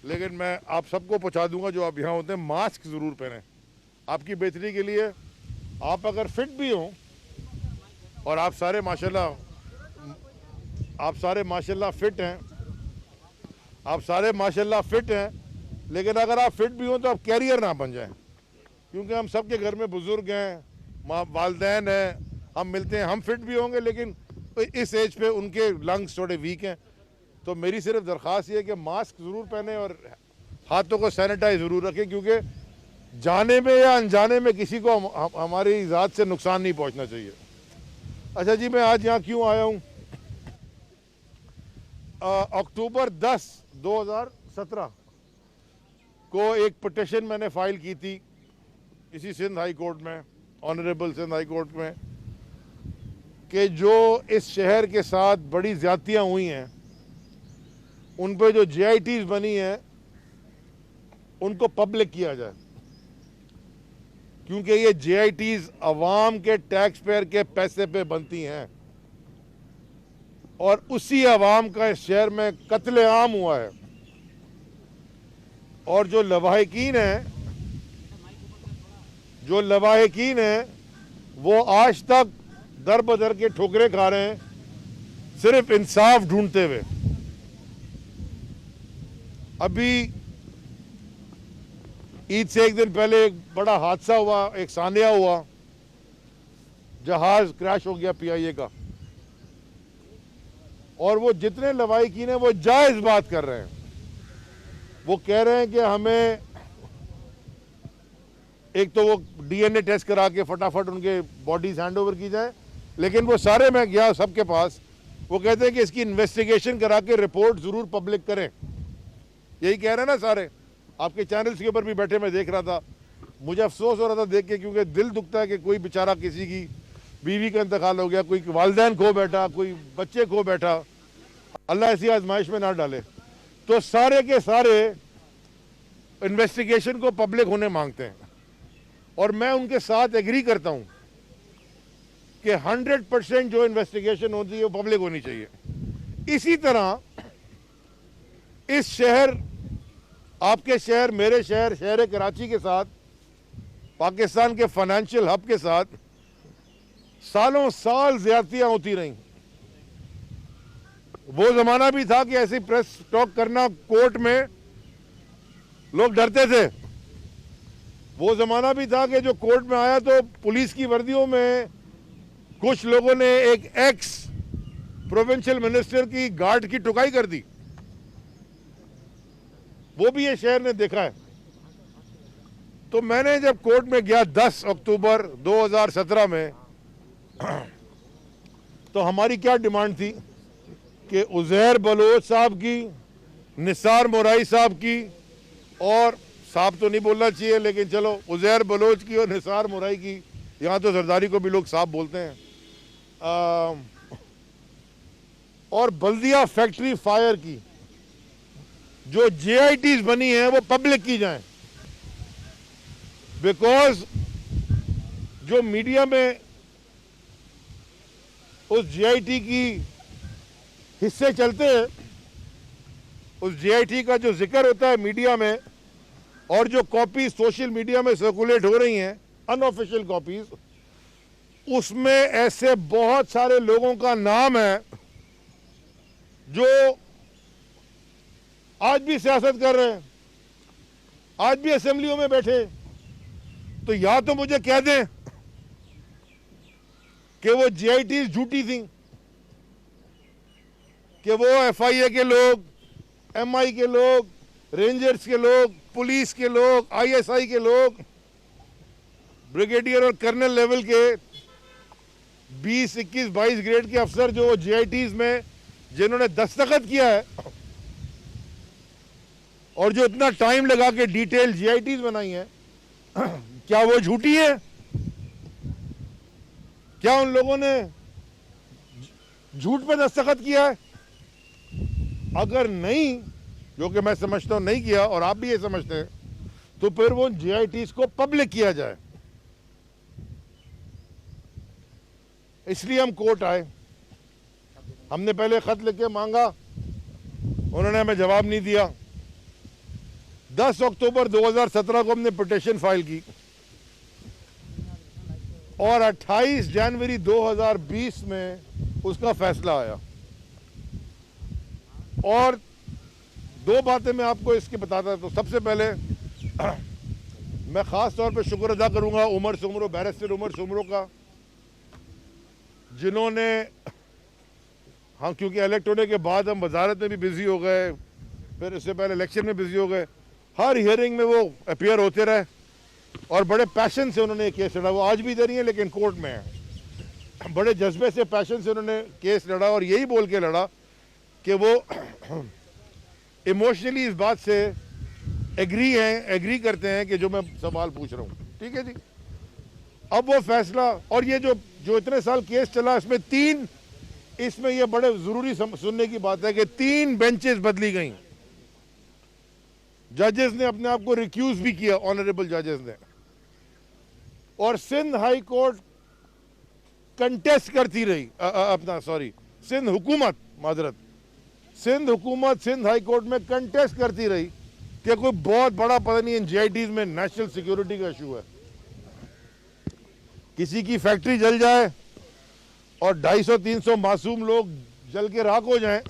लेकिन मैं आप सबको पहुंचा दूंगा जो आप यहाँ होते हैं, मास्क ज़रूर पहनें आपकी बेहतरी के लिए। आप अगर फिट भी हों और आप सारे माशाल्लाह फिट हैं, आप सारे माशाल्लाह फिट हैं, लेकिन अगर आप फिट भी हों तो आप कैरियर ना बन जाएं, क्योंकि हम सबके घर में बुज़ुर्ग हैं, वालदैन हैं, हम मिलते हैं, हम फिट भी होंगे लेकिन इस एज पे उनके लंग्स थोड़े वीक हैं। तो मेरी सिर्फ दरख्वास्त ये है कि मास्क ज़रूर पहने और हाथों को सैनिटाइज ज़रूर रखें, क्योंकि जाने में या अनजाने में किसी को हमारी ज़ात से नुकसान नहीं पहुंचना चाहिए। अच्छा जी, मैं आज यहाँ क्यों आया हूँ? अक्टूबर 10, 2017 को एक पिटिशन मैंने फाइल की थी इसी सिंध हाई कोर्ट में, ऑनरेबल सिंध हाई कोर्ट में, कि जो इस शहर के साथ बड़ी ज़्यादतियाँ हुई हैं उन पे जो JITs बनी हैं उनको पब्लिक किया जाए, क्योंकि ये JITs अवाम के टैक्स पेयर के पैसे पे बनती हैं और उसी अवाम का इस शहर में कत्लेआम हुआ है। और जो लवाहिकीन हैं वो आज तक दर बदर के ठोकरे खा रहे हैं, सिर्फ इंसाफ ढूंढते हुए। अभी ईद से एक दिन पहले एक बड़ा हादसा हुआ, एक सानिया हुआ, जहाज क्रैश हो गया PIA का, और वो जितने लवाहिकीन हैं वो जायज़ बात कर रहे हैं। वो कह रहे हैं कि हमें एक तो वो DNA टेस्ट करा के फटाफट उनके बॉडीज हैंड ओवर की जाए, लेकिन वो सारे, मैं गया सबके पास, वो कहते हैं कि इसकी इन्वेस्टिगेशन करा के रिपोर्ट ज़रूर पब्लिक करें। यही कह रहे हैं ना सारे, आपके चैनल्स के ऊपर भी बैठे मैं देख रहा था, मुझे अफसोस हो रहा था देख के, क्योंकि दिल दुखता है कि कोई बेचारा किसी की बीवी का इंतकाल हो गया, कोई वालदैन खो बैठा, कोई बच्चे खो बैठा, अल्लाह ऐसी आजमाइश में ना डाले। तो सारे के सारे इन्वेस्टिगेशन को पब्लिक होने मांगते हैं और मैं उनके साथ एग्री करता हूं कि 100% जो इन्वेस्टिगेशन होती है वो पब्लिक होनी चाहिए। इसी तरह इस शहर, आपके शहर, मेरे शहर, शहर कराची के साथ, पाकिस्तान के फाइनेंशियल हब के साथ सालों साल ज्यादतियां होती रहीं। वो जमाना भी था कि ऐसी प्रेस टॉक करना कोर्ट में लोग डरते थे। वो जमाना भी था कि जो कोर्ट में आया तो पुलिस की वर्दियों में कुछ लोगों ने एक एक्स प्रोविंशियल मिनिस्टर की गार्ड की टुकाई कर दी। वो भी ये शहर ने देखा है। तो मैंने जब कोर्ट में गया 10 अक्टूबर 2017 में, तो हमारी क्या डिमांड थी कि उज़ैर बलोच साहब की, निसार मोराई साहब की, और साहब तो नहीं बोलना चाहिए लेकिन चलो, उज़ैर बलोच की और निसार मोराई की, यहाँ तो जरदारी को भी लोग साहब बोलते हैं, और बल्दिया फैक्ट्री फायर की जो JITs बनी है वो पब्लिक की जाएं। बिकॉज जो मीडिया में उस JIT की हिस्से चलते हैं, उस JIT का जो जिक्र होता है मीडिया में, और जो कॉपी सोशल मीडिया में सर्कुलेट हो रही हैं अनऑफिशियल कॉपीज, उसमें ऐसे बहुत सारे लोगों का नाम है जो आज भी सियासत कर रहे हैं, आज भी असेंबलियों में बैठे। तो या तो मुझे कह दें कि वो JITs झूठी थी, कि वो FIA के लोग, MI के लोग, रेंजर्स के लोग, पुलिस के लोग, ISI के लोग, ब्रिगेडियर और कर्नल लेवल के 20, 21, 22 ग्रेड के अफसर जो JITs में जिन्होंने दस्तखत किया है और जो इतना टाइम लगा के डिटेल JITs बनाई हैं, क्या वो झूठी है? क्या उन लोगों ने झूठ पे दस्तखत किया है? अगर नहीं, जो कि मैं समझता हूं नहीं किया और आप भी ये समझते हैं, तो फिर वो JITs को पब्लिक किया जाए। इसलिए हम कोर्ट आए। हमने पहले खत लिख के मांगा, उन्होंने हमें जवाब नहीं दिया। 10 अक्टूबर 2017 को हमने पिटीशन फाइल की और 28 जनवरी 2020 में उसका फैसला आया। और दो बातें मैं आपको इसकी बताता हूं। सबसे पहले मैं ख़ास तौर पे शुक्र अदा करूंगा उमर सुमरो, बैरिस्टर उमर सुमरो का, जिन्होंने हम, क्योंकि इलेक्ट होने के बाद हम वजारत में भी बिजी हो गए, फिर इससे पहले इलेक्शन में बिजी हो गए, हर हियरिंग में वो अपीयर होते रहे और बड़े पैशन से उन्होंने केस लड़ा। वो आज भी इधर ही है लेकिन कोर्ट में है। बड़े जज्बे से, पैशन से उन्होंने केस लड़ा और यही बोल के लड़ा कि वो इमोशनली इस बात से एग्री करते हैं कि जो मैं सवाल पूछ रहा हूँ। ठीक है जी। अब वो फैसला, और ये जो इतने साल केस चला, इसमें ये बड़े जरूरी सुनने की बात है कि 3 बेंचेस बदली गई। जजेस ने अपने आप को रिक्यूज भी किया, ऑनरेबल जजेस ने, और सिंध हाई कोर्ट कंटेस्ट करती रही, सिंध हुकूमत, माजरत, सिंध हुकूमत सिंध हाई कोर्ट में कंटेस्ट करती रही कि कोई बहुत बड़ा, पता नहीं इन जेआईटीज में नेशनल सिक्योरिटी का इशू है, किसी की फैक्ट्री जल जाए और 250-300 मासूम लोग जल के राख हो जाएं,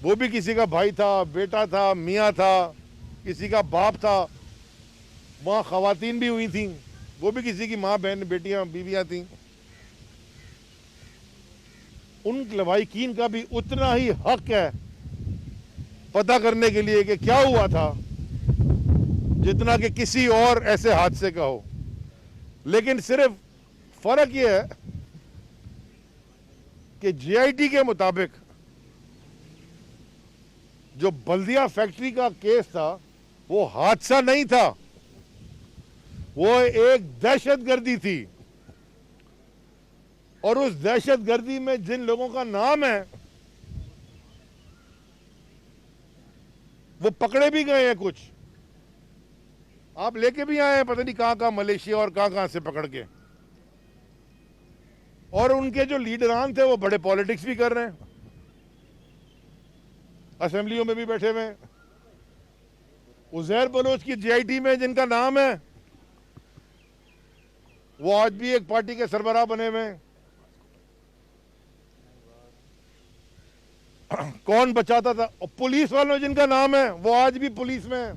वो भी किसी का भाई था, बेटा था, मियाँ था, किसी का बाप था, वहाँ खवातीन भी हुई थी, वो भी किसी की माँ, बहन, बेटियां, बीवियां थी। उन लवाहिकीन का भी उतना ही हक है पता करने के लिए कि क्या हुआ था, जितना कि किसी और ऐसे हादसे का हो। लेकिन सिर्फ फर्क यह है कि जीआईटी के मुताबिक जो बल्दिया फैक्ट्री का केस था वो हादसा नहीं था, वो एक दहशतगर्दी थी। और उस दहशतगर्दी में जिन लोगों का नाम है वो पकड़े भी गए हैं, कुछ आप लेके भी आए हैं, पता नहीं कहां मलेशिया और कहां से पकड़ के। और उनके जो लीडरान थे वो बड़े पॉलिटिक्स भी कर रहे हैं, असेंबलियों में भी बैठे हुए हैं। उजैर बलोच की जीआईटी में जिनका नाम है वो आज भी एक पार्टी के सरबराह बने हुए हैं। कौन बचाता था? और पुलिस वालों जिनका नाम है वो आज भी पुलिस में है।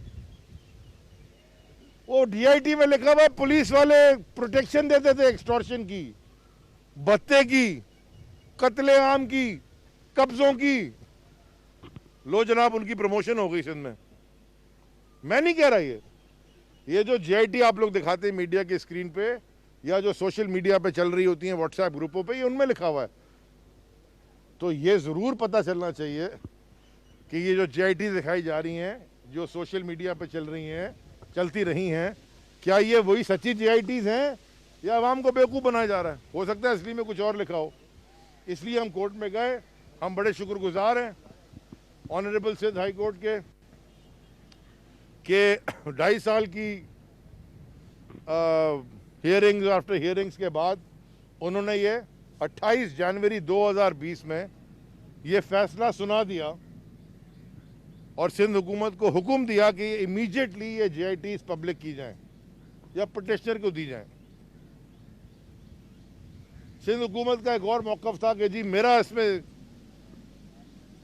वो डीआईटी में लिखा हुआ पुलिस वाले प्रोटेक्शन देते थे, एक्सटॉर्शन की, भत्ते की, कत्ले आम की, कब्जों की। लो जनाब, उनकी प्रमोशन हो गई सिंध में। मैं नहीं कह रहा ये जो जीआईटी आप लोग दिखाते हैं मीडिया की स्क्रीन पे या जो सोशल मीडिया पे चल रही होती हैं व्हाट्सएप ग्रुपों पे, ये उनमें लिखा हुआ है। तो ये जरूर पता चलना चाहिए कि ये जो जीआईटी दिखाई जा रही हैं, जो सोशल मीडिया पे चलती रही हैं, क्या ये वही सच्ची जीआईटीज हैं या आवाम को बेवकूफ़ बनाया जा रहा है? हो सकता है असली में कुछ और लिखा हो। इसलिए हम कोर्ट में गए। हम बड़े शुक्रगुजार हैं ऑनरेबल सिंध हाई कोर्ट के 2.5 साल की हियरिंग्स आफ्टर हियरिंग्स के बाद उन्होंने ये 28 जनवरी 2020 में ये फैसला सुना दिया और सिंध हुकूमत को हुक्म दिया कि इमीडिएटली ये जीआईटीज पब्लिक की जाएं या पिटिशनर को दी जाएं। सिंध हुकूमत का एक और मौक़िफ़ था कि जी मेरा इसमें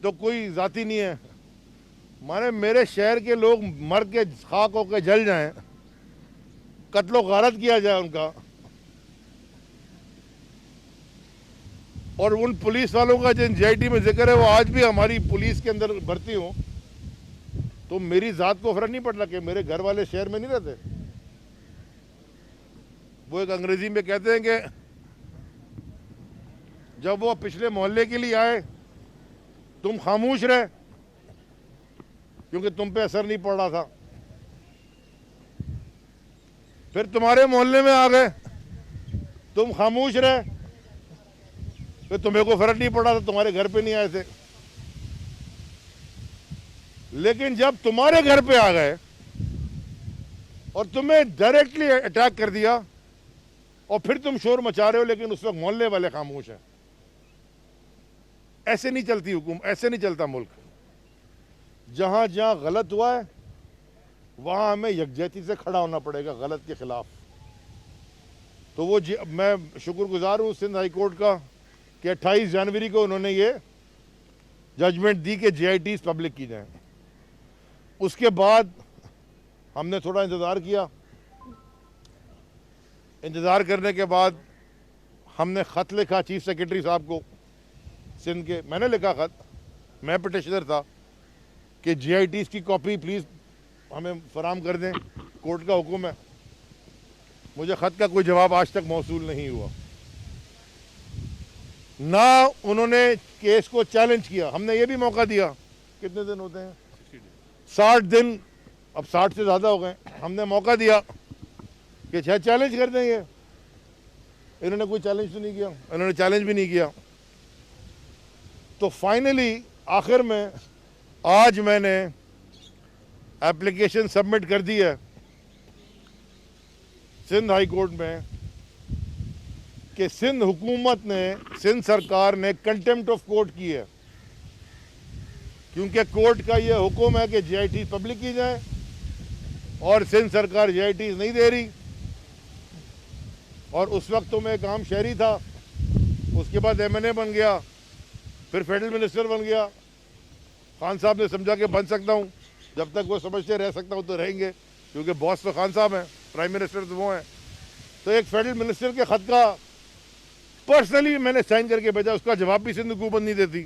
तो कोई जाती नहीं है, माने मेरे शहर के लोग मर के खाक होकर जल जाएं, कत्लो गारत किया जाए उनका, और उन पुलिस वालों का जिन जीआईटी में जिक्र है वो आज भी हमारी पुलिस के अंदर भर्ती हो, तो मेरी ज़ात को फ़र्क नहीं पड़ता कि मेरे घर वाले शहर में नहीं रहते। वो एक अंग्रेजी में कहते हैं कि जब वो पिछले मोहल्ले के लिए आए तुम खामोश रहे क्योंकि तुम पे असर नहीं पड़ रहा था, फिर तुम्हारे मोहल्ले में आ गए, तुम खामोश रहे, फिर तुम्हें को फर्क नहीं पड़ा था, तुम्हारे घर पे नहीं आए थे। लेकिन जब तुम्हारे घर पे आ गए और तुम्हें डायरेक्टली अटैक कर दिया और फिर तुम शोर मचा रहे हो, लेकिन उस वक्त मोहल्ले वाले खामोश हैं। ऐसे नहीं चलती हुकूमत, ऐसे नहीं चलता मुल्क। जहाँ जहाँ गलत हुआ है वहाँ हमें यकजहती से खड़ा होना पड़ेगा गलत के खिलाफ। तो वो मैं शुक्रगुजार हूँ सिंध हाई कोर्ट का कि 28 जनवरी को उन्होंने ये जजमेंट दी कि JITs पब्लिक की जाए। उसके बाद हमने थोड़ा इंतज़ार किया। इंतज़ार करने के बाद हमने ख़त लिखा चीफ सेक्रेटरी साहब को सिंध के। मैंने लिखा ख़त, मैं पिटिशनर था, कि JITs की कॉपी प्लीज़ हमें फराम कर दें, कोर्ट का हुक्म है। मुझे ख़त का कोई जवाब आज तक मौसूल नहीं हुआ। ना उन्होंने केस को चैलेंज किया। हमने ये भी मौका दिया, कितने दिन होते हैं, 60 दिन, अब 60 से ज़्यादा हो गए। हमने मौका दिया कि शायद चैलेंज कर देंगे। इन्होंने कोई चैलेंज तो नहीं किया, इन्होंने चैलेंज भी नहीं किया। तो फाइनली आखिर में आज मैंने एप्लीकेशन सबमिट कर दी है सिंध हाई कोर्ट में कि सिंध हुकूमत ने, सिंध सरकार ने कंटेम्प्ट ऑफ कोर्ट की है, क्योंकि कोर्ट का ये हुक्म है कि JITs पब्लिक की जाए और सिंध सरकार JITs नहीं दे रही। और उस वक्त तो मैं एक आम शहरी था, उसके बाद MNA बन गया, फिर फेडरल मिनिस्टर बन गया। खान साहब ने समझा कि बन सकता हूँ, जब तक वो समझते रह सकता हूँ तो रहेंगे, क्योंकि बॉस तो खान साहब हैं, प्राइम मिनिस्टर तो वो हैं। तो एक फेडरल मिनिस्टर के ख़त का पर्सनली मैंने साइन करके भेजा, उसका जवाब भी सिंध हुकूमत नहीं देती।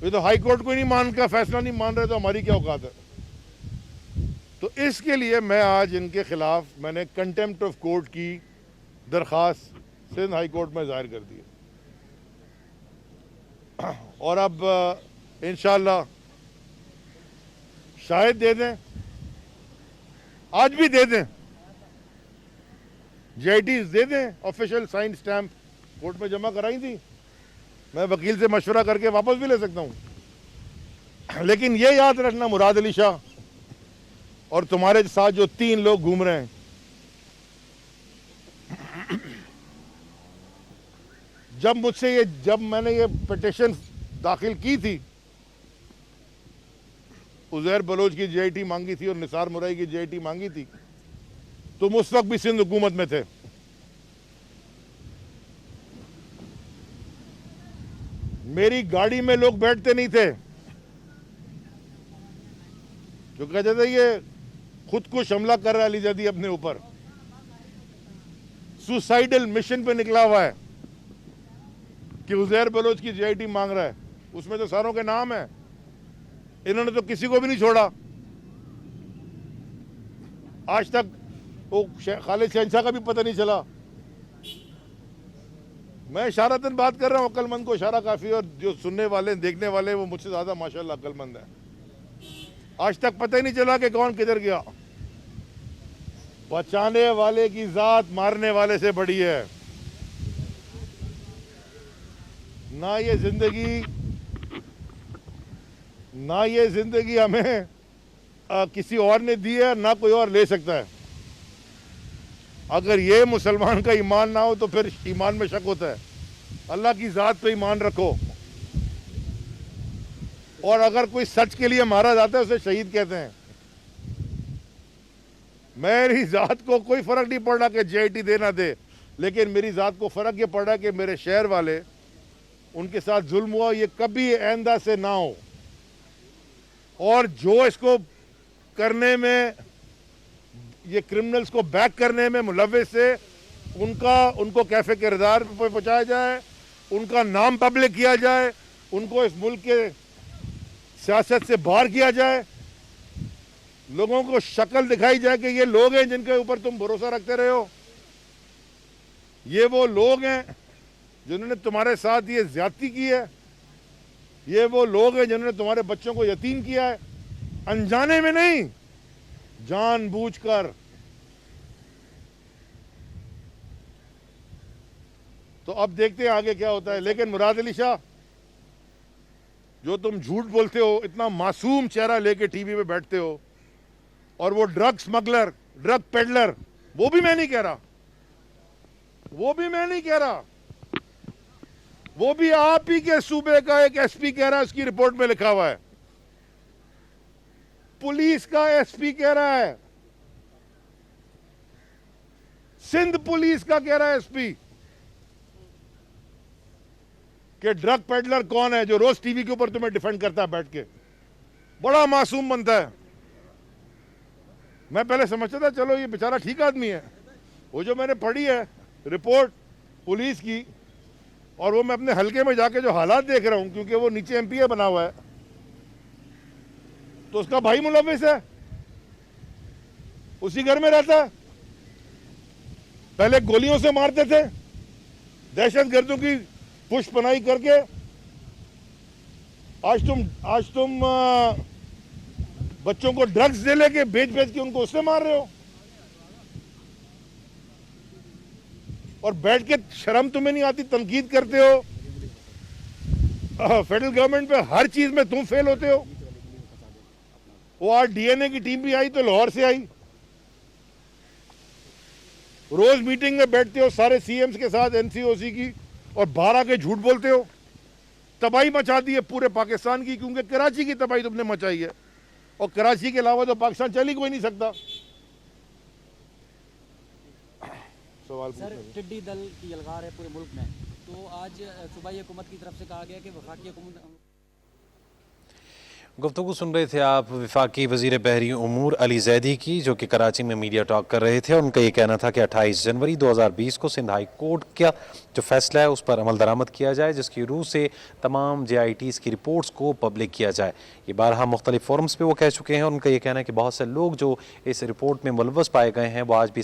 ये तो हाई कोर्ट को नहीं मान का फैसला नहीं मान रहे, तो हमारी क्या औकात है। तो इसके लिए मैं आज इनके खिलाफ मैंने कंटेम्प्ट ऑफ कोर्ट की दरख्वास्त सिंध हाई कोर्ट में जाहिर कर दी है। और अब इंशाल्लाह शायद दे दें, आज भी दे दें, JITs दे दें। ऑफिशियल साइन स्टैम्प कोर्ट में जमा कराई थी, मैं वकील से मशवरा करके वापस भी ले सकता हूं। लेकिन ये याद रखना मुराद अली शाह और तुम्हारे साथ जो 3 लोग घूम रहे हैं, जब मैंने ये पिटिशन दाखिल की थी, उज़ैर बलोच की JIT मांगी थी और निसार मुराई की JIT मांगी थी, तुम उस वक्त भी सिंध हुकूमत में थे। मेरी गाड़ी में लोग बैठते नहीं थे, जो कहते थे ये खुद को हमला कर रहा है अलीजादी अपने ऊपर, सुसाइडल मिशन पे निकला हुआ है कि उज़ैर बलोच की JIT मांग रहा है। उसमें तो सारों के नाम है, इन्होंने तो किसी को भी नहीं छोड़ा। आज तक वो खालिद शहनशाह का भी पता नहीं चला। मैं इशारतन बात कर रहा हूँ, अक्लमंद को इशारा काफ़ी, और जो सुनने वाले देखने वाले वो मुझसे ज़्यादा माशाल्लाह अक्लमंद है। आज तक पता ही नहीं चला कि कौन किधर गया। बचाने वाले की जात मारने वाले से बड़ी है। ना ये जिंदगी हमें किसी और ने दी है, ना कोई और ले सकता है। अगर ये मुसलमान का ईमान ना हो तो फिर ईमान में शक होता है। अल्लाह की ज़ात पे ईमान रखो, और अगर कोई सच के लिए मारा जाता है उसे शहीद कहते हैं। मेरी ज़ात को कोई फ़र्क नहीं पड़ रहा कि JIT दे ना दे, लेकिन मेरी ज़ात को फ़र्क ये पड़ रहा है कि मेरे शहर वाले, उनके साथ जुल्म हुआ, ये कभी आइंदा से ना हो। और जो इसको करने में, ये क्रिमिनल्स को बैक करने में मुलव्विस है, उनको कैफे किरदार पर पहुँचाया जाए, उनका नाम पब्लिक किया जाए, उनको इस मुल्क के सियासत से बाहर किया जाए, लोगों को शक्ल दिखाई जाए कि ये लोग हैं जिनके ऊपर तुम भरोसा रखते रहे हो। ये वो लोग हैं जिन्होंने तुम्हारे साथ ये ज्यादती की है। ये वो लोग हैं जिन्होंने तुम्हारे बच्चों को यतीम किया है, अनजाने में नहीं, जानबूझकर। तो अब देखते हैं आगे क्या होता है। लेकिन मुराद अली शाह, जो तुम झूठ बोलते हो, इतना मासूम चेहरा लेके टीवी पे बैठते हो, और वो ड्रग स्मगलर, ड्रग पेडलर, वो भी मैं नहीं कह रहा, वो भी आप ही के सूबे का एक SP कह रहा है, उसकी रिपोर्ट में लिखा हुआ है। पुलिस का एसपी कह रहा है, सिंध पुलिस का कह रहा है एसपी कि ड्रग पेडलर कौन है जो रोज टीवी के ऊपर तुम्हें डिफेंड करता है बैठ के, बड़ा मासूम बनता है। मैं पहले समझता था चलो ये बेचारा ठीक आदमी है, वो जो मैंने पढ़ी है रिपोर्ट पुलिस की और वो मैं अपने हलके में जाके जो हालात देख रहा हूं, क्योंकि वो नीचे एमपीए बना हुआ है, तो उसका भाई मुलविस है, उसी घर में रहता है, पहले गोलियों से मारते थे, दहशतगर्दों की पुष्पनाई करके, आज तुम बच्चों को ड्रग्स दे लेके बेच के उनको उससे मार रहे हो, और बैठ के शर्म तुम्हें नहीं आती, तनकीद करते हो। फेडरल गवर्नमेंट पे हर चीज में तुम फेल होते हो। वो आज डीएनए की टीम भी आई तो लाहौर से आई, रोज मीटिंग में बैठते हो सारे सीएम्स के साथ एनसीओसी की, और बाहर आके झूठ बोलते हो। तबाही मचा दी है पूरे पाकिस्तान की, क्योंकि कराची की तबाही तुमने मचाई है, और कराची के अलावा तो पाकिस्तान चल ही कोई नहीं सकता। सवाल सर, टिड्डी दल की यलगार है पूरे मुल्क में, तो आज सूबाई हुकूमत की तरफ से कहा गया कि वफाकी हुकूमत। गुफ्तगू सुन रहे थे आप वफाकी वज़ीर बहरी उमूर अली जैदी की, जो कि कराची में मीडिया टॉक कर रहे थे। उनका ये कहना था कि 28 जनवरी 2020 को सिंध हाई कोर्ट का जो फैसला है उस पर अमल दरामद किया जाए, जिसकी रूह से तमाम JITs की रिपोर्ट्स को पब्लिक किया जाए। ये बारहा मुख्तलिफ फोरम्स पे वो कह चुके हैं। उनका ये कहना है कि बहुत से लोग जो इस रिपोर्ट में मुलव्वस पाए गए हैं वो आज भी